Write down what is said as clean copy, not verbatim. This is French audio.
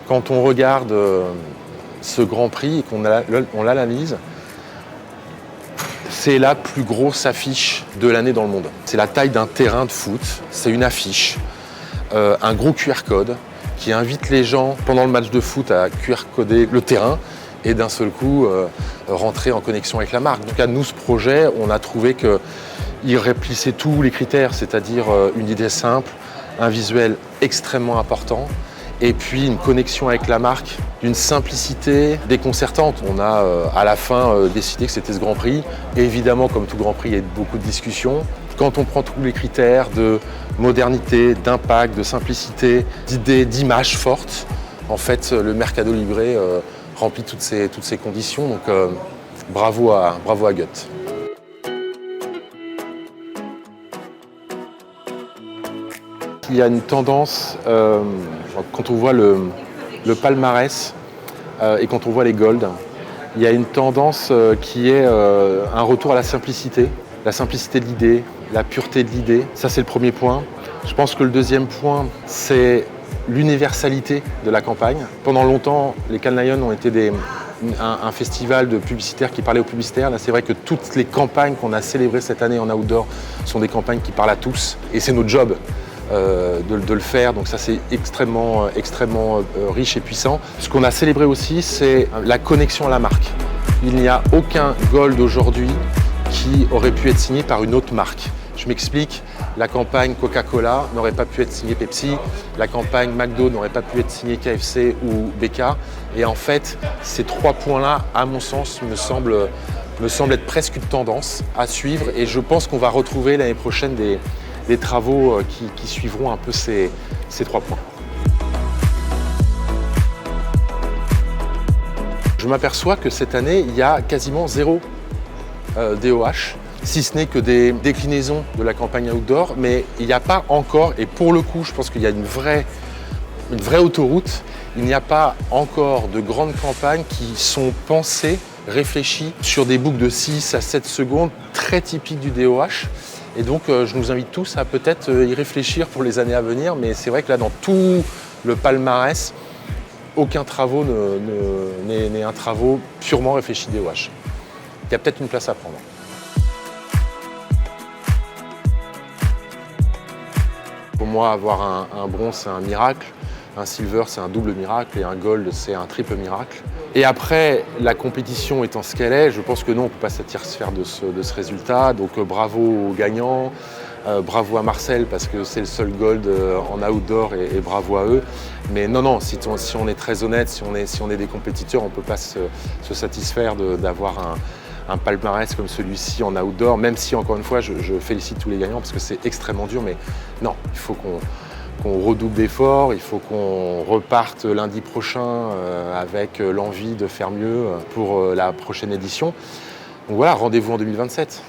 Quand on regarde ce Grand Prix et qu'on l'analyse, c'est la plus grosse affiche de l'année dans le monde. C'est la taille d'un terrain de foot, c'est une affiche, un gros QR code qui invite les gens pendant le match de foot à QR-coder le terrain et d'un seul coup rentrer en connexion avec la marque. Donc à nous, ce projet, on a trouvé qu'il remplissait tous les critères, c'est-à-dire une idée simple, un visuel extrêmement important, et puis une connexion avec la marque d'une simplicité déconcertante. On a à la fin décidé que c'était ce Grand Prix. Et évidemment, comme tout Grand Prix, il y a beaucoup de discussions. Quand on prend tous les critères de modernité, d'impact, de simplicité, d'idées, d'images fortes, en fait, le Mercado Libre remplit toutes ces conditions. Donc bravo à Gut. Il y a une tendance, quand on voit le palmarès et quand on voit les golds, il y a une tendance qui est un retour à la simplicité de l'idée, la pureté de l'idée. Ça, c'est le premier point. Je pense que le deuxième point, c'est l'universalité de la campagne. Pendant longtemps, les Cannes Lions ont été un festival de publicitaires qui parlait aux publicitaires. Là, c'est vrai que toutes les campagnes qu'on a célébrées cette année en outdoor sont des campagnes qui parlent à tous. Et c'est notre job de le faire, donc ça c'est extrêmement riche et puissant. Ce qu'on a célébré aussi, c'est la connexion à la marque. Il n'y a aucun Gold aujourd'hui qui aurait pu être signé par une autre marque. Je m'explique, la campagne Coca-Cola n'aurait pas pu être signée Pepsi, la campagne McDo n'aurait pas pu être signée KFC ou BK. Et en fait, ces trois points-là, à mon sens, me semblent être presque une tendance à suivre, et je pense qu'on va retrouver l'année prochaine des travaux qui suivront un peu ces trois points. Je m'aperçois que cette année, il y a quasiment zéro DOH, si ce n'est que des déclinaisons de la campagne outdoor, mais il n'y a pas encore, et pour le coup, je pense qu'il y a une vraie autoroute, il n'y a pas encore de grandes campagnes qui sont pensées, réfléchies sur des boucles de 6 à 7 secondes, très typiques du DOH. Et donc, je nous invite tous à peut-être y réfléchir pour les années à venir. Mais c'est vrai que là, dans tout le palmarès, aucun travaux n'est un travaux purement réfléchi DOH. Il y a peut-être une place à prendre. Pour moi, avoir un bronze, c'est un miracle. Un silver, c'est un double miracle. Et un gold, c'est un triple miracle. Et après, la compétition étant ce qu'elle est, je pense que non, on ne peut pas satisfaire de ce résultat. Donc bravo aux gagnants, bravo à Marcel parce que c'est le seul gold en outdoor et bravo à eux. Mais non, si on est très honnête, si on est des compétiteurs, on ne peut pas se satisfaire d'avoir un palmarès comme celui-ci en outdoor, même si, encore une fois, je félicite tous les gagnants parce que c'est extrêmement dur. Mais non, il faut qu'on redouble d'efforts, il faut qu'on reparte lundi prochain avec l'envie de faire mieux pour la prochaine édition. Donc voilà, rendez-vous en 2027.